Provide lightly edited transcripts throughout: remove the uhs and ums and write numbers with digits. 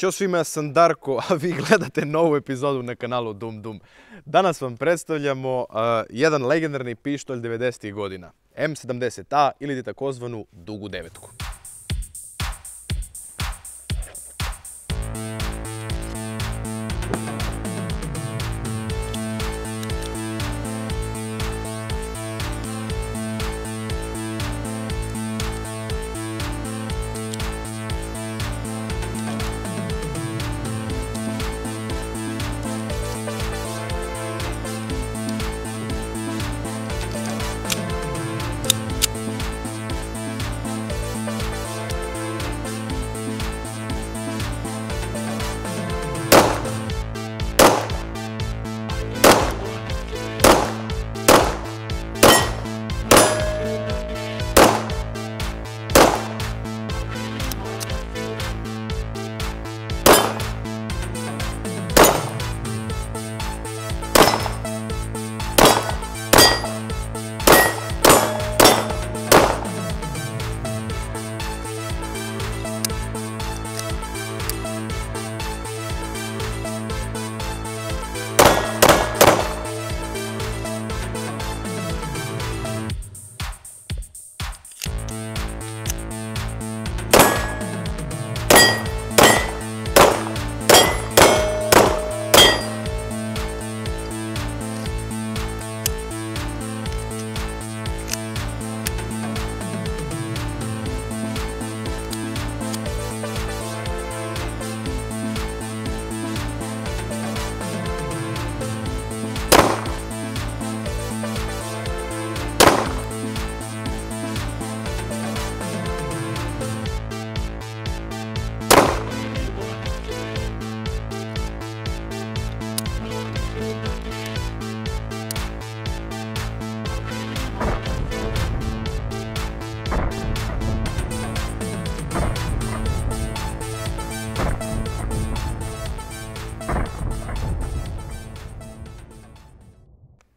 Ćao svima, ja sam Darko, a vi gledate novu epizodu na kanalu Dum Dum. Danas vam predstavljamo jedan legendarni pištolj 90-ih godina, M70A ili takozvanu dugu devetku.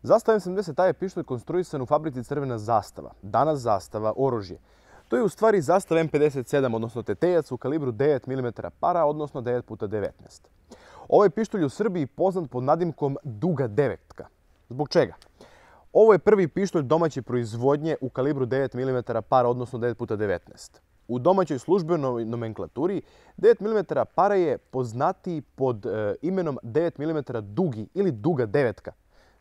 Zastava M70A je pištolj konstruisan u fabrici Crvena zastava, danas zastava oružje. To je u stvari zastava M57, odnosno tetejac u kalibru 9 mm para, odnosno 9x19. Ovaj pištolj u Srbiji poznat pod nadimkom duga devetka. Zbog čega? Ovo je prvi pištolj domaće proizvodnje u kalibru 9 mm para, odnosno 9x19. U domaćoj službenoj nomenklaturi 9 mm para je poznatiji pod imenom 9 mm dugi ili duga devetka,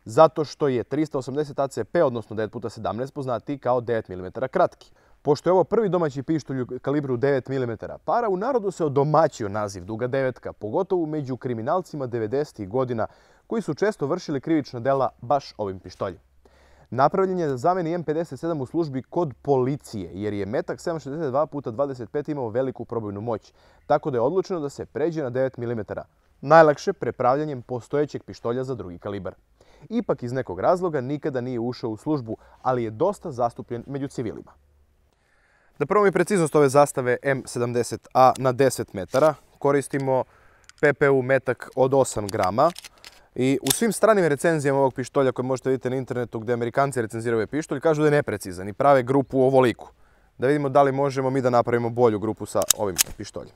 zato što je 380 ACP, odnosno 9x17, poznatiji kao 9 mm kratki. Pošto je ovo prvi domaći pištolj u kalibru 9 mm para, u narodu se odomaćio naziv duga devetka, pogotovo među kriminalcima 90-ih godina koji su često vršili krivična dela baš ovim pištoljem. Napravljen je da zameni M57 u službi kod policije, jer je metak 7,62x25 imao veliku probojnu moć, tako da je odlučeno da se pređe na 9 mm, najlakše prepravljanjem postojećeg pištolja za drugi kalibar. Ipak iz nekog razloga nikada nije ušao u službu, ali je dosta zastupljen među civilima. Da probamo i preciznost ove zastave M70A na 10 metara, koristimo PPU metak od 8 grama. I u svim stranim recenzijama ovog pištolja koje možete vidjeti na internetu gdje Amerikanci recenziraju ovaj pištolj, kažu da je neprecizan i prave grupu ovoliku. Da vidimo da li možemo mi da napravimo bolju grupu sa ovim pištoljem.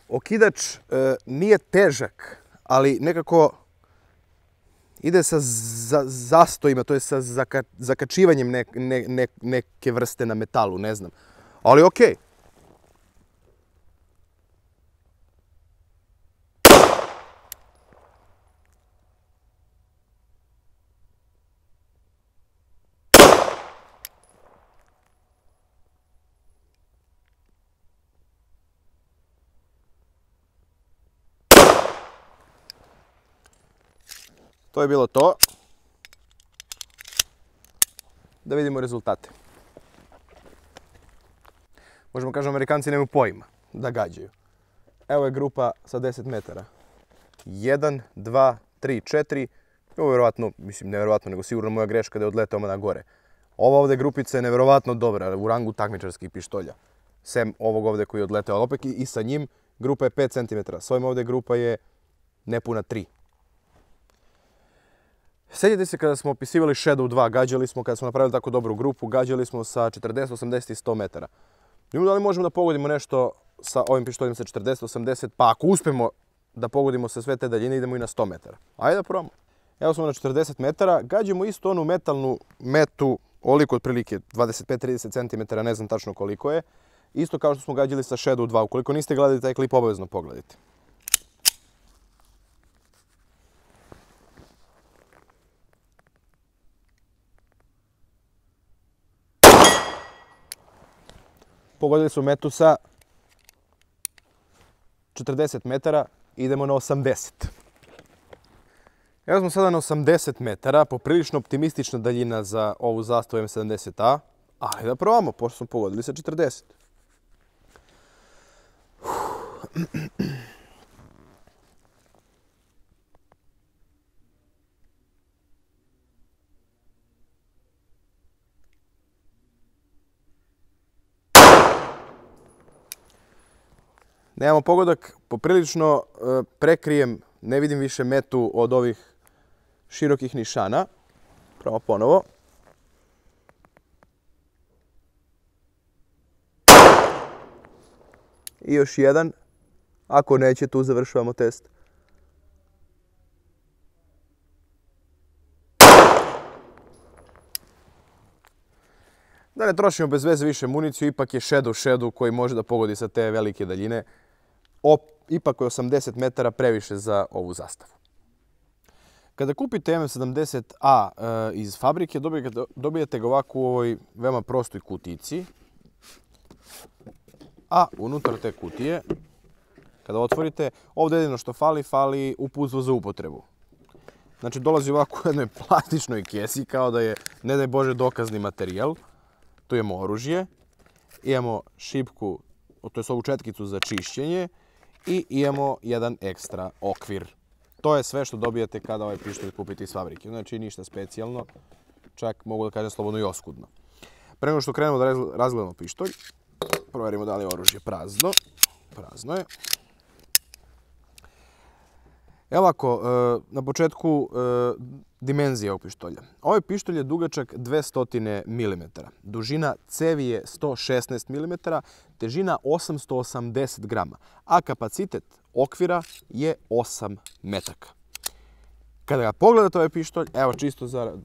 Okidač nije težak, ali nekako ide sa zastojima, to je sa zakačivanjem neke vrste na metalu, ne znam. Ali okej. To je bilo to. Da vidimo rezultate. Možemo kažemo, Amerikanci nemaju pojma da gađaju. Evo je grupa sa 10 metara. 1, 2, 3, 4. Ovo je vjerovatno, mislim nevjerovatno, nego sigurno moja greška da je odletao na gore. Ova ovdje grupica je nevjerovatno dobra u rangu takmičarskih pištolja. Sem ovog ovdje koji je odleteo, ali opet i sa njim grupa je 5 cm. S ovim ovdje grupa je nepuna 3. Sjećate se kada smo opisivali Shadow 2, gađali smo, kada smo napravili tako dobru grupu, gađali smo sa 40, 80 i 100 metara. Da li možemo da pogodimo nešto sa ovim pištoljem sa 40, 80, pa ako uspemo da pogodimo sa sve te daljine, idemo i na 100 metara. Ajde da probamo. Evo smo na 40 metara, gađamo isto onu metalnu metu, oliko otprilike 25-30 cm, ne znam tačno koliko je. Isto kao što smo gađali sa Shadow 2. Ukoliko niste gledali taj klip, obavezno pogledajte. Pogodili smo metu sa 40 metara, idemo na 80. Evo smo sada na 80 metara, poprilično optimistična daljina za ovu zastavu M70A, ali da probamo, pošto smo pogodili sa 40. Nemamo pogodak, poprilično prekrijem, ne vidim više metu od ovih širokih nišana. Probamo ponovo. I još jedan. Ako neće, tu završavamo test. Da ne trošimo bez veze više municiju, ipak je Shadow koji može da pogodi sa te velike daljine. Ipak je 80 metara previše za ovu zastavu. Kada kupite M70A iz fabrike, dobijete ga ovako u ovoj veoma prostoj kutici. A unutar te kutije, kada otvorite, ovdje jedino što fali uputstvo za upotrebu. Znači dolazi ovako u jednoj plastičnoj kesi, kao da je, ne daj Bože, dokazni materijal. Tu imamo oružje, imamo šipku, to je ovu četkicu za čišćenje i imamo jedan ekstra okvir. To je sve što dobijate kada ovaj pištolj kupite iz fabrike. Znači ništa specijalno, čak mogu da kažem slobodno i oskudno. Pre nego što krenemo da razgledamo pištolj, provjerimo da li je oružje prazno. Prazno je. Evo ovako, na početku dimenzije ovog pištolja. Ovaj pištolj je dugačak 200 mm, dužina cevi je 116 mm, težina 880 grama, a kapacitet okvira je 8 metaka. Kada ga pogledate ovaj pištolj, evo čisto zarad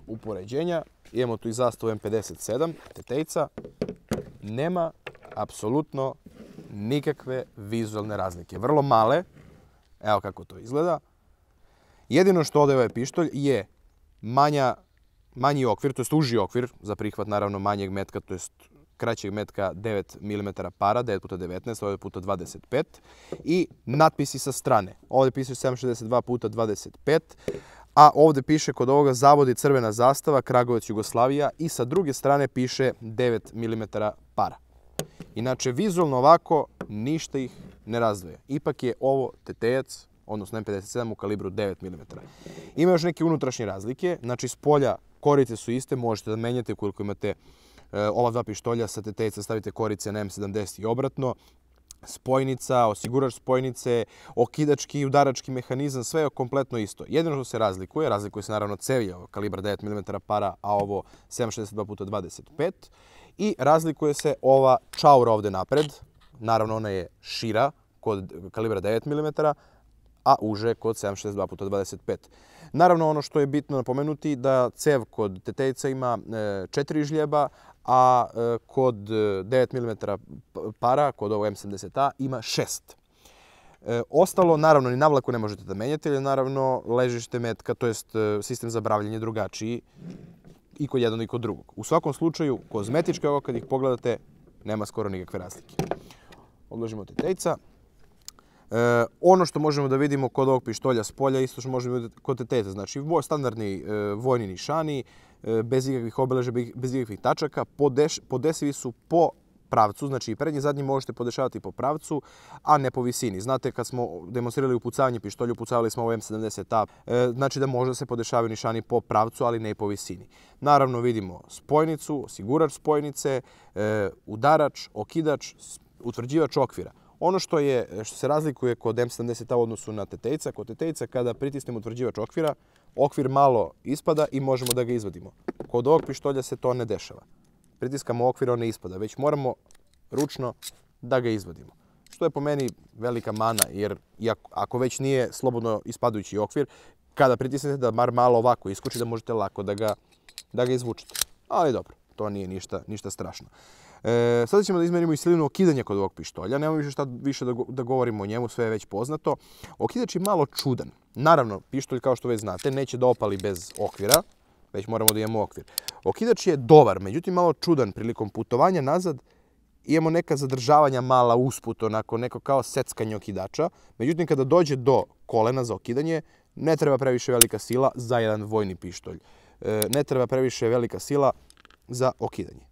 upoređenja, imamo tu i zastavu M57, tetejca, nema apsolutno nikakve vizualne razlike. Vrlo male. Evo kako to izgleda. Jedino što odaje ovaj pištolj je manji okvir, to jest uži okvir za prihvat naravno manjeg metka, to jest kraćeg metka 9 mm para, 9x19, ovdje puta 25 i natpisi sa strane. Ovdje piše 762x25, a ovdje piše kod ovoga zavodi crvena zastava, Kragujevac, Jugoslavija i sa druge strane piše 9 mm para. Inače, vizualno ovako ništa ih ne razdvaja. Ipak je ovo tetejac, odnosno M57 u kalibru 9 mm. Ima još neke unutrašnje razlike, znači s polja korice su iste, možete da menjate ukoliko imate ova dva pištolja sa tetejca, stavite korice na M70 i obratno. Spojnica, osigurač spojnice, okidački i udarački mehanizam, sve je kompletno isto. Jedino što se razlikuje se naravno cevi kalibra 9 mm para, a ovo 762x25. I razlikuje se ova čaura ovdje napred, naravno ona je šira kod kalibra 9 mm, a uže kod 762x25. Naravno ono što je bitno napomenuti da cev kod tetejca ima 4 žljeba, a kod 9 mm para, kod ovog M70A, ima 6. Ostalo, naravno, ni navlaku ne možete da menjate, jer naravno ležište metka, to jest sistem za bravljenje drugačiji i kod jednog i kod drugog. U svakom slučaju, kozmetički ovo kad ih pogledate, nema skoro nikakve razlike. Odložimo tetejca. Ono što možemo da vidimo kod ovog pištolja s polja, isto što možemo vidjeti kod tetejca, znači standardni vojni nišani, bez ikakvih obeležja, bez ikakvih tačaka, podesivi su po pravcu, znači i prednji i zadnji možete podešavati po pravcu, a ne po visini. Znate, kad smo demonstrirali upucavanje pištolja, upucavali smo ovo M70A, znači da može se podešavaju nišani po pravcu, ali ne i po visini. Naravno vidimo spojnicu, osigurač spojnice, udarač, okidač, utvrđivač okvira. Ono što se razlikuje kod M70A u odnosu na tetejca, kod tetejca kada pritisnemo utvrđivač okvira, okvir malo ispada i možemo da ga izvadimo. Kod ovog pištolja se to ne dešava. Pritiskamo okvir, on ne ispada, već moramo ručno da ga izvadimo. Što je po meni velika mana, jer ako već nije slobodno ispadajući okvir, kada pritisnete da bar malo ovako iskoči, da možete lako da ga izvučete. Ali dobro, to nije ništa strašno. Sada ćemo da izmerimo i silinu okidanja kod ovog pištolja. Nemamo više da govorimo o njemu, sve je već poznato. Okidač je malo čudan. Naravno, pištolj, kao što već znate, neće da opali bez okvira, već moramo da imamo okvir. Okidač je dobar, međutim malo čudan. Prilikom putovanja nazad imamo neka zadržavanja mala usput, onako neko kao seckanje okidača. Međutim, kada dođe do kolena za okidanje, ne treba previše velika sila za jedan vojni pištolj. Ne treba previše velika sila za okidanje.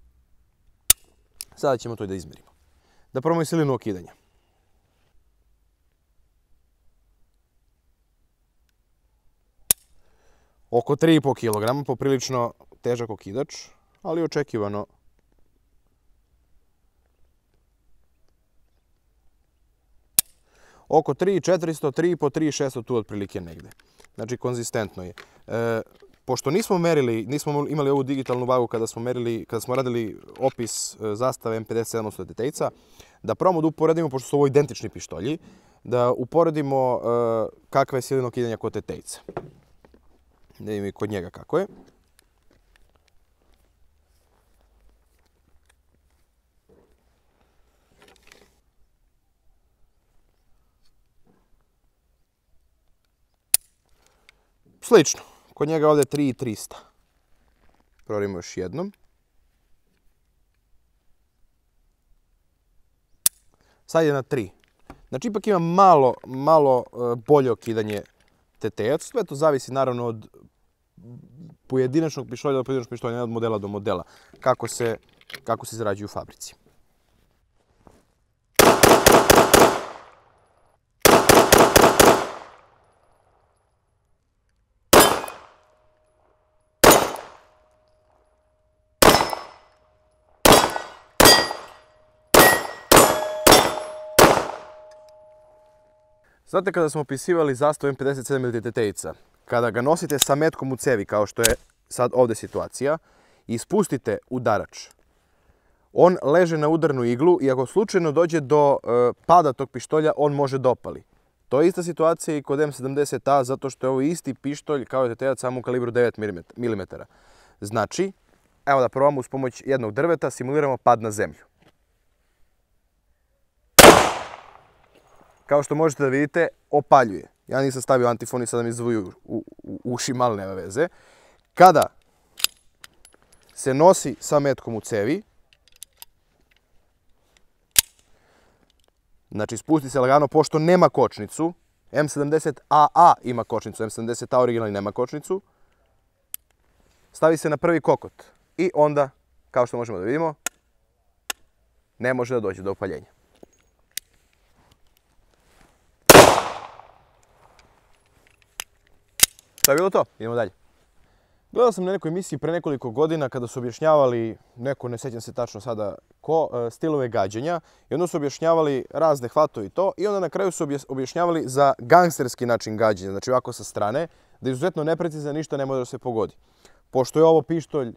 Sada ćemo to i da izmerimo. Da probamo i silinu okidanja. Oko 3,5 kg, poprilično težak okidač, ali očekivano. Oko 3,400, 3,5, 3,600 tu otprilike negde. Znači, konzistentno je. Pošto nismo imali ovu digitalnu vagu kada smo radili opis zastave M57 odnosno tetejca, da probamo da uporedimo, pošto su ovo identični pištolji, da uporedimo kakva je silina okidanja kod tetejca. Da vidimo i kod njega kako je. Slično. Kod njega ovdje 3,300. Provjerimo još jednom. Sad je na 3. Znači ipak ima malo bolje okidanje tetejac. Sve to zavisi naravno od pojedinačnog pištolja do pojedinačnog pištolja, ne od modela do modela, kako se izrađuju u fabrici. Znate, kada smo opisivali zastavu M57 ili tetejca, kada ga nosite sa metkom u cevi, kao što je sad ovdje situacija, i spustite udarač, on leže na udarnu iglu i ako slučajno dođe do pada tog pištolja, on može da opali. To je ista situacija i kod M70A, zato što je ovo isti pištolj kao i tetejac, samo u kalibru 9 mm. Znači, evo da probamo uz pomoć jednog drveta, simuliramo pad na zemlju. Kao što možete da vidite, opaljuje. Ja nisam stavio antifon i sada mi zvuju u ušima, ali nema veze. Kada se nosi sa metkom u cevi, znači spusti se lagano, pošto nema kočnicu, M70AA ima kočnicu, M70A originalni nema kočnicu, stavi se na prvi kokot i onda, kao što možemo da vidimo, ne može da dođe do opaljenja. To je bilo to, idemo dalje. Gledao sam na nekoj emisiji pre nekoliko godina kada su objašnjavali, ne sjećam se tačno sada ko, stilove gađanja i onda su objašnjavali razne hvatove i to i onda na kraju su objašnjavali za gangsterski način gađanja, znači ovako sa strane, da je izuzetno neprecizan, ništa ne može da se pogodi. Pošto je ovo pištolj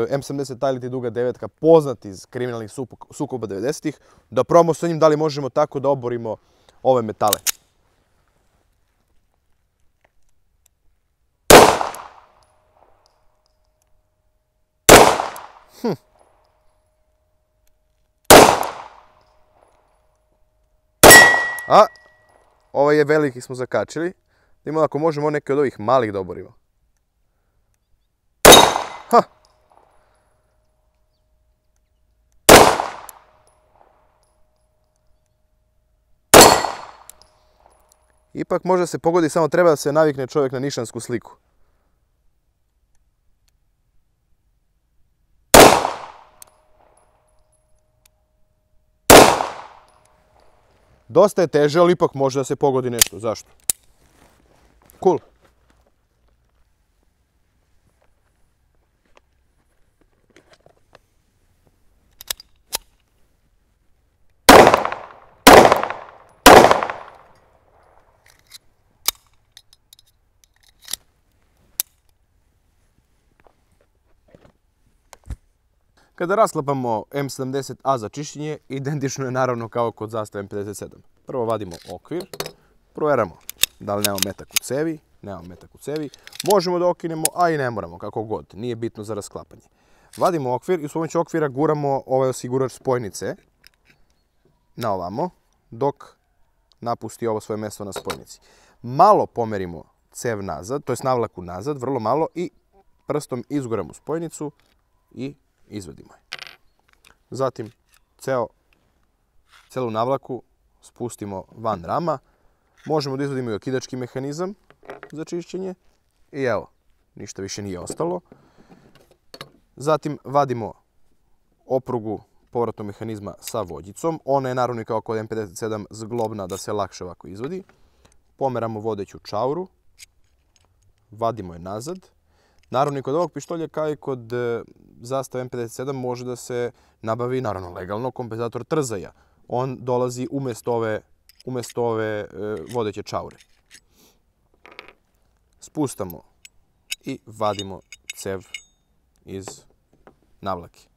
M70A ili duga devetka poznat iz kriminalnih sukoba 90-ih, da probamo sa njim da li možemo tako da oborimo ove metale. A, ovaj je veliki smo zakačili. Vidimo ako možemo neke od ovih malih da oborimo. Ha! Ipak može se pogodi, samo treba da se navikne čovjek na nišansku sliku. Dosta je teže, ali ipak može da se pogodi nešto. Zašto? Cool. Kada rasklapamo M70A za čišćenje, identično je naravno kao kod zastave M57. Prvo vadimo okvir, provjeramo da li nemamo metak u cevi, nemamo metak u cevi. Možemo da okinemo, a i ne moramo, kako god, nije bitno za rasklapanje. Vadimo okvir i s pomoću okvira guramo ovaj osigurač spojnice na ovamo, dok napusti ovo svoje mjesto na spojnici. Malo pomerimo cev nazad, to jest navlaku nazad, vrlo malo, i prstom izguramo spojnicu i izvadimo je. Zatim celu navlaku spustimo van rama. Možemo da izvadimo i okidački mehanizam za čišćenje. I evo, ništa više nije ostalo. Zatim vadimo oprugu povratnog mehanizma sa vođicom. Ona je naravno kao kod M57 zglobna da se lakše ovako izvadi. Pomeramo vodeću čauru. Vadimo je nazad. Naravno i kod ovog pištolja kao i kod zastave M57 može da se nabavi, naravno legalno, kompenzator trzaja. On dolazi umjesto ove vodeće čaure. Spustamo i vadimo cev iz navlake.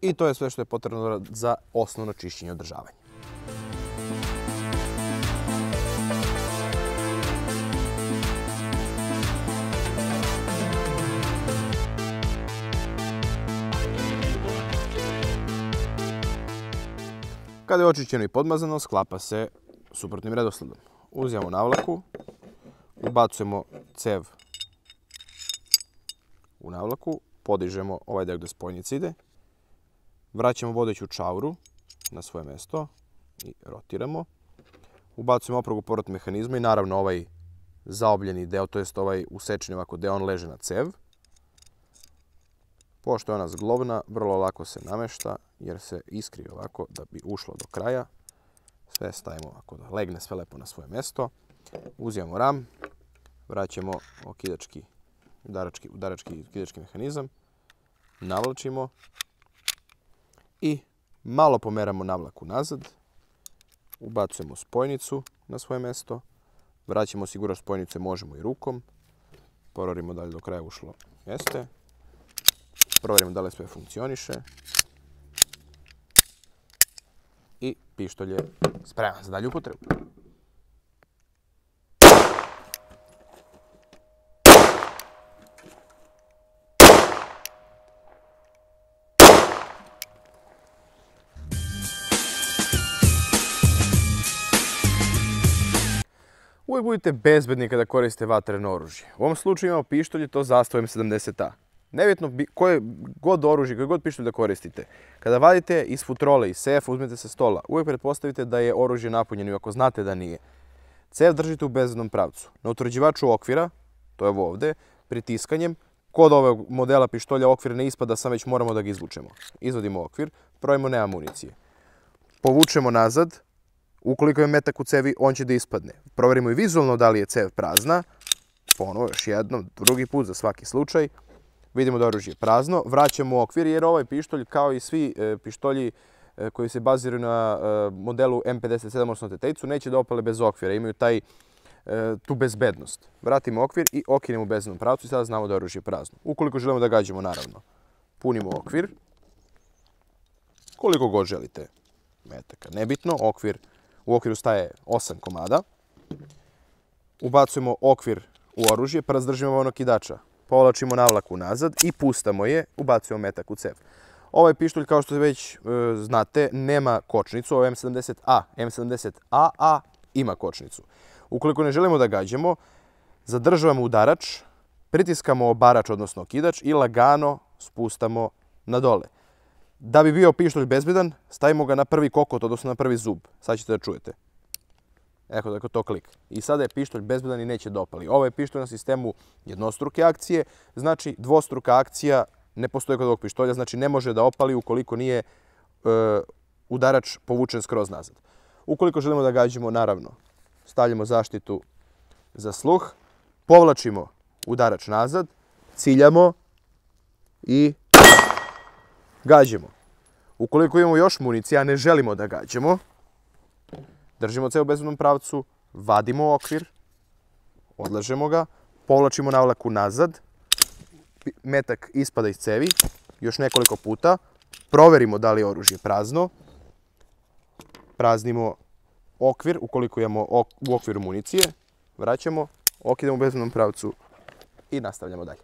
I to je sve što je potrebno za osnovno čišćenje i održavanje. Kada je očišćeno i podmazano, sklapa se suprotnim redosledom. Uzimamo navlaku, ubacujemo cev u navlaku, podižemo ovaj deo gdje spojnica ide, vraćamo vodeću čauru na svoje mjesto i rotiramo. Ubacujemo oprugu povratnog mehanizma i naravno ovaj zaobljeni deo, to jest ovaj usečeni ovako deo, on leže na cev. Pošto je ona zglobna, vrlo lako se namešta jer se iskri ovako da bi ušlo do kraja. Sve stavimo ovako da legne sve lepo na svoje mjesto. Uzimamo ram, vraćamo udarački mehanizam, navlačimo i malo pomeramo navlaku nazad. Ubacujemo spojnicu na svoje mjesto, vraćamo sigurno spojnice, možemo i rukom. Provjerimo da li do kraja ušlo. Jeste. Provjerimo da li sve funkcioniše. I pištolj je spreman za dalju upotrebu. Uvijek budite bezbedni kada koristite vatreno oružje. U ovom slučaju imamo pištolj, to zastava M70A. Nebitno koje god oružje, koje god pištolj da koristite. Kada vadite iz futrole, iz sefa, uzmete sa stola, uvijek pretpostavite da je oružje napunjeno i ako znate da nije. Cev držite u bezbednom pravcu. Na utvrđivaču okvira, to je ovo ovdje, pritiskanjem, kod ovog modela pištolja okvir ne ispada, sam već moramo da ga izvučemo. Izvadimo okvir, provjerimo nema municije. Povučemo nazad, ukoliko je metak u cevi, on će da ispadne. Provjerimo i vizualno da li je cev prazna, ponovo još jednom, drugi put za svaki slučaj. Vidimo da oružje je prazno, vraćamo okvir jer ovaj pištolj, kao i svi pištolji koji se baziraju na modelu M57, odnosno tetejcu, neće da opale bez okvira, imaju tu bezbednost. Vratimo okvir i okinemo u bezbednom pravcu i sada znamo da oružje je prazno. Ukoliko želimo da gađamo, naravno, punimo okvir, koliko god želite metaka, nebitno, u okviru staje 8 komada. Ubacujemo okvir u oružje, prst držimo ovog kidača. Povlačimo navlaku nazad i pustamo je, ubacujemo metak u cev. Ovaj pištolj, kao što već znate, nema kočnicu, ovo je M70A. M70AA ima kočnicu. Ukoliko ne želimo da gađamo, zadržavamo udarač, pritiskamo obarač, odnosno okidač i lagano spustamo na dole. Da bi bio pištolj bezbedan, stavimo ga na prvi kokot, odnosno na prvi zub. Sad ćete da čujete. Evo to klik. I sada je pištolj bezbedan i neće dopali. Ovo je pištolj na sistemu jednostruke akcije, znači dvostruka akcija ne postoji kod ovog pištolja, znači ne može da opali ukoliko nije udarač povučen skroz nazad. Ukoliko želimo da gađamo, naravno, stavljamo zaštitu za sluh, povlačimo udarač nazad, ciljamo i gađamo. Ukoliko imamo još municije, a ne želimo da gađamo, držimo cev u bezbednom pravcu, vadimo okvir, odlažemo ga, povlačimo navlaku nazad, metak ispada iz cevi, još nekoliko puta, proverimo da li je oružje prazno, praznimo okvir, ukoliko imamo u okviru municije, vraćamo, okidamo u bezbednom pravcu i nastavljamo dalje.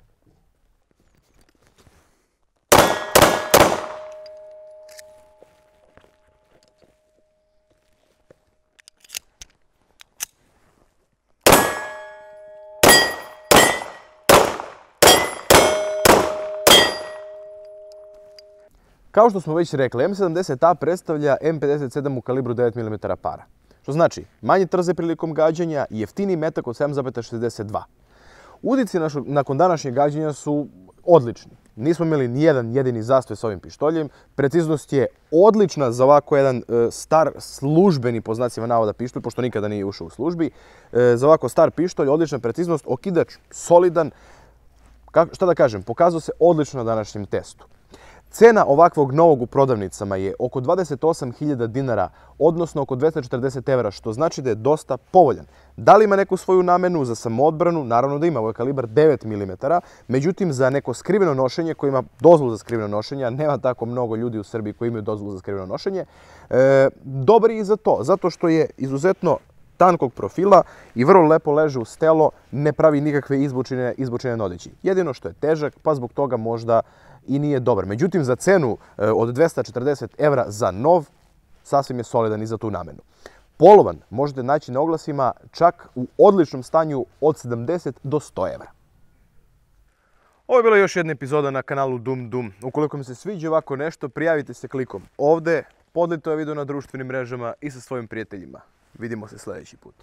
Kao što smo već rekli, M70A predstavlja M57 u kalibru 9 mm para. Što znači, manje trze prilikom gađanja i jeftiniji metak od 7,62. Udici nakon današnjeg gađanja su odlični. Nismo imali nijedan jedini zastoj s ovim pištoljem. Preciznost je odlična za ovako jedan star službeni, po znacima navoda, pištolj, pošto nikada nije ušao u službi. Za ovako star pištolj, odlična preciznost, okidač solidan. Šta da kažem, pokazao se odlično na današnjem testu. Cena ovakvog novog u prodavnicama je oko 28.000 dinara, odnosno oko 240 evra, što znači da je dosta povoljan. Da li ima neku svoju namenu za samoodbranu? Naravno da ima, ovo je kalibar 9 mm, međutim za neko skriveno nošenje koji ima dozvolu za skriveno nošenje, a nema tako mnogo ljudi u Srbiji koji imaju dozvolu za skriveno nošenje, dobar je i za to, zato što je izuzetno tankog profila i vrlo lepo leže uz telo, ne pravi nikakve izbučene nodići. Jedino što je težak, pa zbog toga možda i nije dobar. Međutim, za cenu od 240 evra za nov, sasvim je solidan i za tu namenu. Polovan možete naći na oglasima čak u odličnom stanju od 70 do 100 evra. Ovo je bila još jedna epizoda na kanalu Dum Dum. Ukoliko mi se sviđa ovako nešto, prijavite se klikom ovde, podelite ovaj video na društvenim mrežama i sa svojim prijateljima. Vidimo se sljedeći put.